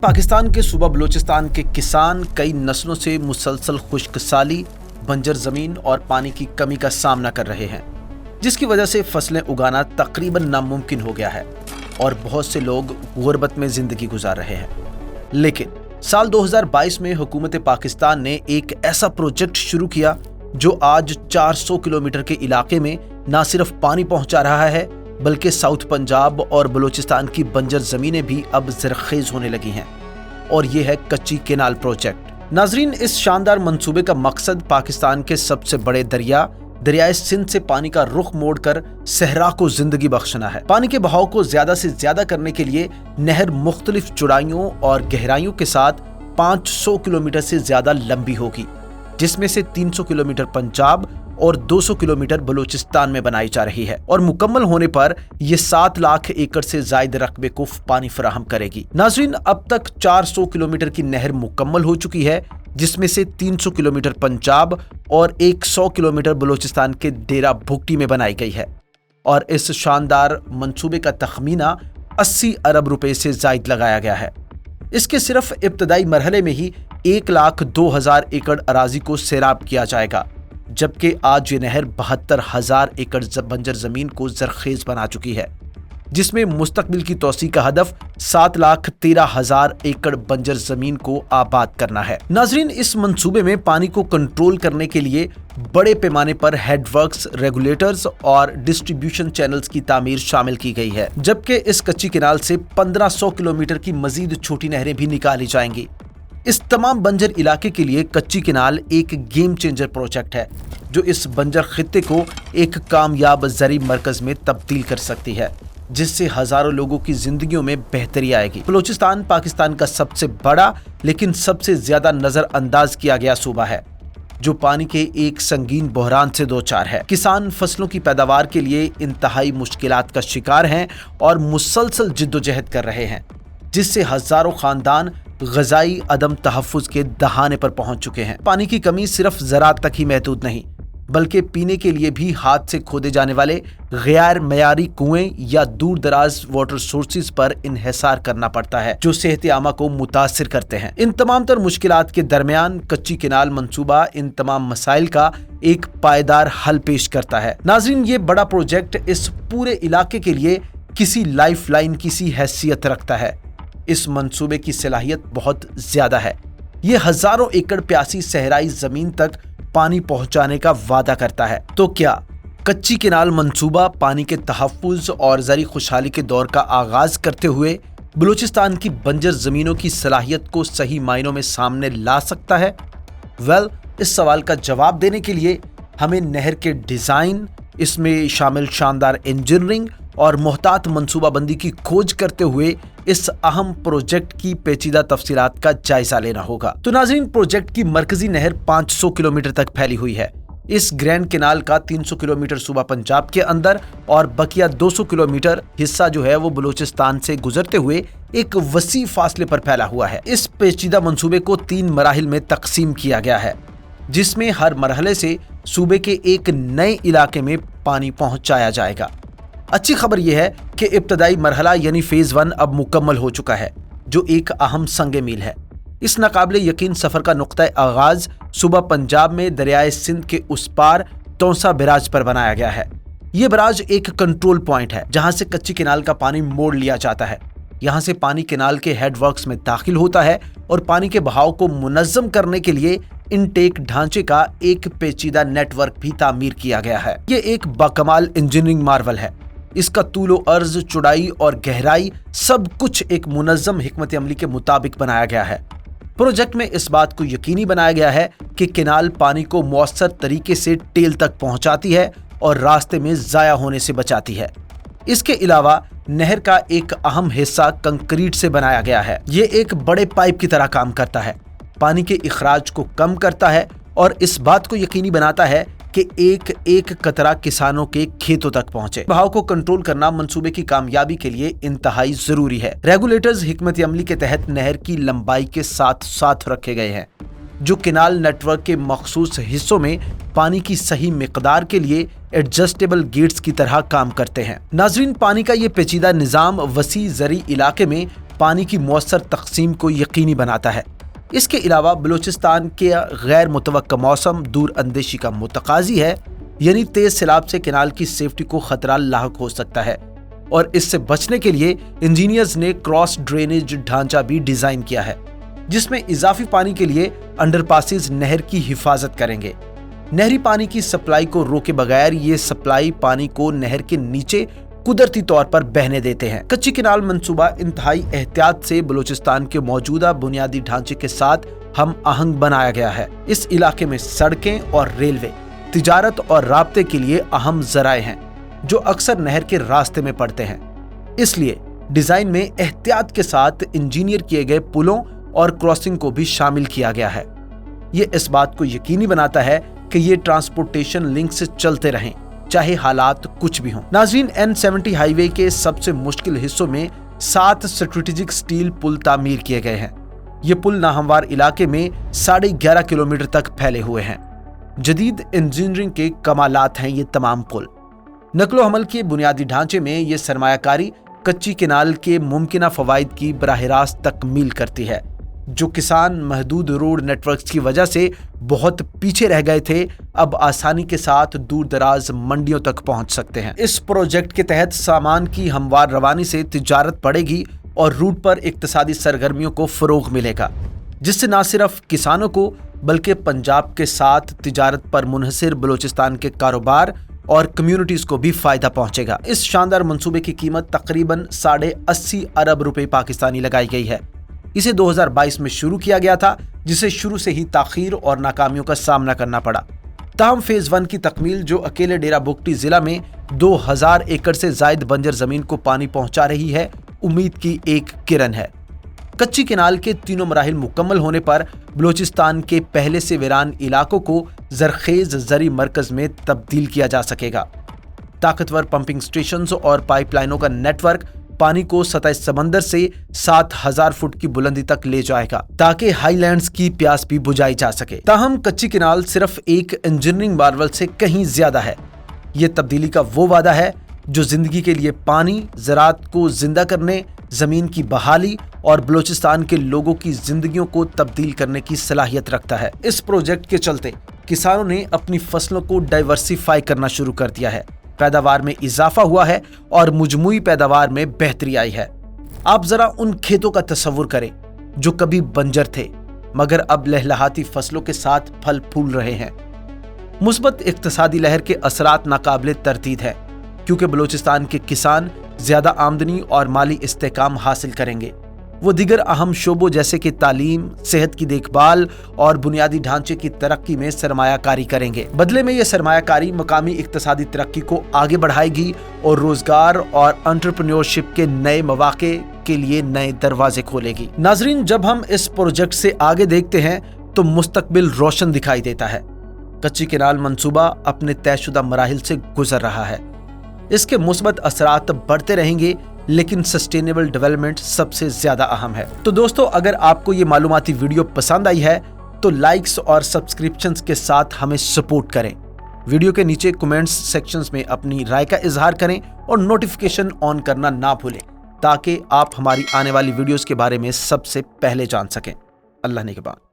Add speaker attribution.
Speaker 1: पाकिस्तान के सूबा बलूचिस्तान के किसान कई नस्लों से मुसलसल खुश्क साली, बंजर ज़मीन और पानी की कमी का सामना कर रहे हैं, जिसकी वजह से फसलें उगाना तकरीबन नामुमकिन हो गया है और बहुत से लोग गुर्बत में ज़िंदगी गुजार रहे हैं। लेकिन साल 2022 में हुकूमत पाकिस्तान ने एक ऐसा प्रोजेक्ट शुरू किया जो आज 400 किलोमीटर के इलाके में न सिर्फ पानी पहुंचा रहा है, बल्कि साउथ पंजाब और बलूचिस्तान की बंजर ज़मीनें भी अब ज़रख़ेज़ होने लगी हैं, और ये है कच्ची केनाल प्रोजेक्ट। नाजरीन, इस शानदार मंसूबे का मकसद पाकिस्तान के सबसे बड़े दरियाए सिंध से पानी का रुख मोड़कर सहरा को जिंदगी बख्शना है। पानी के बहाव को ज्यादा से ज्यादा करने के लिए नहर मुख्तलिफ चौड़ाइयों और गहराइयों के साथ 500 किलोमीटर से ज्यादा लंबी होगी, जिसमें से 300 किलोमीटर पंजाब और 200 किलोमीटर बलूचिस्तान में बनाई जा रही है, और मुकम्मल होने पर यह 7 लाख एकड़ से ज्यादा रकबे को पानी फराहम करेगी। नाजरीन, अब तक 400 किलोमीटर की नहर मुकम्मल हो चुकी है, जिसमें से 300 किलोमीटर पंजाब और 100 किलोमीटर बलूचिस्तान के डेरा भुगटी में बनाई गई है, और इस शानदार मंसूबे का तखमीना 80 अरब रुपए से जायद लगाया गया है। इसके सिर्फ इब्तदाई मरहले में ही 1,02,000 एकड़ अराजी को सैराब किया जाएगा, जबकि आज ये नहर 72,000 एकड़ बंजर जमीन को जरखेज बना चुकी है, जिसमें मुस्तकबिल की तौसी का हदफ 7,13,000 एकड़ बंजर जमीन को आबाद करना है। नाजरीन, इस मंसूबे में पानी को कंट्रोल करने के लिए बड़े पैमाने पर हेडवर्क्स, रेगुलेटर्स और डिस्ट्रीब्यूशन चैनल्स की तामीर शामिल की गई है, जबकि इस कच्ची केनाल से 1500 किलोमीटर की मजीद छोटी नहरें भी निकाली जाएंगी। इस तमाम बंजर इलाके के लिए कच्ची केनाल एक गेम चेंजर प्रोजेक्ट है, जो इस बंजर खित्ते को एक कामयाब ज़री मरकज में तब्दील कर सकती है, जिससे हजारों लोगों की जिंदगियों में बेहतरी आएगी। बलूचिस्तान पाकिस्तान का सबसे बड़ा लेकिन सबसे ज्यादा नजरअंदाज किया गया सूबा है, जो पानी के एक संगीन बहरान से दो चार है। किसान फसलों की पैदावार के लिए इंतहाई मुश्किलात का शिकार हैं और मुसलसल जिद्दोजहद कर रहे हैं, जिससे हजारों खानदान ग़िज़ाई अदम तहफ़्फ़ुज़ के दहाने पर पहुंच चुके हैं। पानी की कमी सिर्फ ज़राअत तक ही महदूद नहीं, बल्कि पीने के लिए भी हाथ से खोदे जाने वाले गैर मयारी कुएं या दूर दराज वाटर सोर्सेज पर इन्हिसार करना पड़ता है, जो सेहत आमा को मुतासिर करते हैं। इन तमाम तर मुश्किलात के दरमियान कच्ची केनाल मंसूबा इन तमाम मसाइल का एक पायदार हल पेश करता है। नाजरीन, ये बड़ा प्रोजेक्ट इस पूरे इलाके के लिए किसी लाइफ लाइन की सी हैसियत रखता है। इस मंसूबे की सलाहियत बहुत ज्यादा है। ये हजारों एकड़ प्यासी सहराई जमीन तक पानी पहुंचाने का वादा करता है। तो क्या कच्ची केनाल मंसूबा पानी के तहफ़्फ़ुज़ और ज़री खुशहाली के दौर का आगाज करते हुए बलूचिस्तान की बंजर ज़मीनों की सलाहियत को सही मायनों में सामने ला सकता है? इस सवाल का जवाब देने के लिए हमें नहर के डिज़ाइन, इसमें शामिल शानदार इंजीनियरिंग और मुहतात मंसूबाबंदी की खोज करते हुए इस अहम प्रोजेक्ट की पेचीदा तफसीलात का जायजा लेना होगा। तो नाज़रीन, प्रोजेक्ट की मरकजी नहर 500 किलोमीटर तक फैली हुई है। इस ग्रैंड केनाल का 300 किलोमीटर सूबा पंजाब के अंदर और बकिया 200 किलोमीटर हिस्सा जो है वो बलूचिस्तान से गुजरते हुए एक वसी फासले पर फैला हुआ है। इस पेचीदा मंसूबे को 3 मराहिल में तकसीम किया गया है, जिसमें हर मरहले से सूबे के एक नए इलाके में पानी पहुंचाया जाएगा। अच्छी खबर यह है कि इब्तदाई मरहला यानी फेज 1 अब मुकम्मल हो चुका है, जो एक अहम संगे मील है। इस नाकाबिले यकीन सफर का नुक्ता आगाज सूबा पंजाब में दरियाए सिंध के उस पार तौसा बैराज पर बनाया गया है। ये बैराज एक कंट्रोल पॉइंट है, जहां से कच्ची केनाल का पानी मोड़ लिया जाता है। यहाँ से पानी केनाल के हेडवर्क्स में दाखिल होता है और पानी के बहाव को मुनज़्ज़म करने के लिए इनटेक ढांचे का एक पेचीदा नेटवर्क भी तामीर किया गया है। ये एक बाकमाल इंजीनियरिंग मार्वल है। इसका तूलो अर्ज, चौड़ाई और गहराई सब कुछ एक मुनज़्ज़म हिकमत अमली के मुताबिक बनाया गया है। प्रोजेक्ट में इस बात को यकीनी बनाया गया है कि केनाल पानी को मौसर तरीके से टेल तक पहुंचाती है और रास्ते में ज़ाया होने से बचाती है। इसके अलावा नहर का एक अहम हिस्सा कंक्रीट से बनाया गया है। ये एक बड़े पाइप की तरह काम करता है, पानी के इखराज को कम करता है और इस बात को यकीनी बनाता है कि एक एक कतरा किसानों के खेतों तक पहुंचे। बहाव को कंट्रोल करना मंसूबे की कामयाबी के लिए इंतहाई जरूरी है। रेगुलेटर्स हिकमत अमली के तहत नहर की लंबाई के साथ साथ रखे गए हैं, जो केनाल नेटवर्क के मखसूस हिस्सों में पानी की सही मिकदार के लिए एडजस्टेबल गेट्स की तरह काम करते हैं। नाजरीन, पानी का ये पेचीदा निज़ाम वसी ज़री इलाके में पानी की मौसर तकसीम को यकीनी बनाता है। इसके अलावा बलूचिस्तान के गैर मुतवक्का मौसम दूर अंदेशी का मुतकाजी है, यानी तेज सैलाब से कैनाल की सेफ्टी को खतरा लाहक हो सकता है और इससे बचने के लिए इंजीनियर्स ने क्रॉस ड्रेनेज ढांचा भी डिजाइन किया है, जिसमें इजाफी पानी के लिए अंडरपासेस नहर की हिफाजत करेंगे। नहरी पानी की सप्लाई को रोके बगैर ये सप्लाई पानी को नहर के नीचे कुदरती तौर पर बहने देते हैं। कच्ची कैनाल मंसूबा इंतहाई एहतियात से बलूचिस्तान के मौजूदा बुनियादी ढांचे के साथ हम आहंग बनाया गया है। इस इलाके में सड़कें और रेलवे, तिजारत और राब्ते के लिए अहम जराए हैं जो अक्सर नहर के रास्ते में पड़ते हैं। इसलिए डिजाइन में एहतियात के साथ इंजीनियर किए गए पुलों और क्रॉसिंग को भी शामिल किया गया है। ये इस बात को यकीनी बनाता है कि ये ट्रांसपोर्टेशन लिंक से चलते रहें, चाहे हालात कुछ भी हों। नाज़रीन, N70 हाईवे के सबसे मुश्किल हिस्सों में 7 स्ट्रेटेजिक स्टील पुल तामीर किए गए हैं। ये पुल नाहमवार इलाके में 11.5 किलोमीटर तक फैले हुए हैं। जदीद इंजीनियरिंग के कमालात हैं ये तमाम पुल। नकलो हमल के बुनियादी ढांचे में ये सरमायाकारी कच्ची कैनाल के मुमकिना फवाइद की बराह रास्त तकमील करती है। जो किसान महदूद रोड नेटवर्क्स की वजह से बहुत पीछे रह गए थे, अब आसानी के साथ दूर दराज मंडियों तक पहुंच सकते हैं। इस प्रोजेक्ट के तहत सामान की हमवार रवानी से तिजारत बढ़ेगी और रूट पर इक्तिसादी सरगर्मियों को फरोग मिलेगा, जिससे न सिर्फ किसानों को बल्कि पंजाब के साथ तिजारत पर मुनहसिर बलूचिस्तान के कारोबार और कम्युनिटीज को भी फायदा पहुंचेगा। इस शानदार मंसूबे की कीमत तकरीबन 80.5 अरब रुपए पाकिस्तानी लगाई गई है। इसे 2022 में शुरू किया गया था, जिसे शुरू से ही ताखीर और नाकामियों का सामना करना पड़ा। ताहम फेज 1 की तकमील, जो अकेले डेरा बुगटी जिला में 2000 एकड़ से जायद बंजर जमीन को पानी पहुंचा रही है, उम्मीद की एक किरण है। कच्ची कैनाल के तीनों मराहिल मुकम्मल होने पर बलूचिस्तान के पहले से वीरान इलाकों को जरखेज जरी मरकज में तब्दील किया जा सकेगा। ताकतवर पंपिंग स्टेशन और पाइपलाइनों का नेटवर्क पानी को सतह समंदर से 7000 फुट की बुलंदी तक ले जाएगा, ताकि हाईलैंड्स की प्यास भी बुझाई जा सके। ताहम कच्ची कैनाल सिर्फ एक इंजीनियरिंग मार्वल से कहीं ज्यादा है। ये तब्दीली का वो वादा है जो जिंदगी के लिए पानी, ज़राअत को जिंदा करने, जमीन की बहाली और बलूचिस्तान के लोगों की जिंदगियों को तब्दील करने की सलाहियत रखता है। इस प्रोजेक्ट के चलते किसानों ने अपनी फसलों को डाइवर्सिफाई करना शुरू कर दिया है, पैदावार में इजाफा हुआ है और मुजमुई पैदावार में बेहतरी आई है। आप जरा उन खेतों का तस्वुर करें जो कभी बंजर थे, मगर अब लहलहाती फसलों के साथ फल फूल रहे हैं। मुस्बत इक्तिसादी लहर के असरात नाकाबिले तरदीद है, क्योंकि बलूचिस्तान के किसान ज्यादा आमदनी और माली इस्तेकाम हासिल करेंगे। वो दीगर अहम शोबों जैसे कि तालीम, सेहत की देखभाल और बुनियादी ढांचे की तरक्की में सरमायाकारी करेंगे। बदले में यह सरमायाकारी मकामी इक्तिसादी तरक्की को आगे बढ़ाएगी और रोजगार और एंटरप्रेन्योरशिप के नए मौके के लिए नए दरवाजे खोलेगी। नाजरीन, जब हम इस प्रोजेक्ट से आगे देखते हैं तो मुस्तकबिल रोशन दिखाई देता है। कच्ची कैनाल मंसूबा अपने तयशुदा मराहिल से गुजर रहा है। इसके मुस्बत असरात बढ़ते रहेंगे, लेकिन सस्टेनेबल डेवलपमेंट सबसे ज्यादा अहम है। तो दोस्तों, अगर आपको ये मालूमाती वीडियो पसंद आई है तो लाइक्स और सब्सक्रिप्शंस के साथ हमें सपोर्ट करें। वीडियो के नीचे कमेंट्स सेक्शंस में अपनी राय का इजहार करें और नोटिफिकेशन ऑन करना ना भूलें, ताकि आप हमारी आने वाली वीडियोस के बारे में सबसे पहले जान सकें। अल्लाह ने के बाद।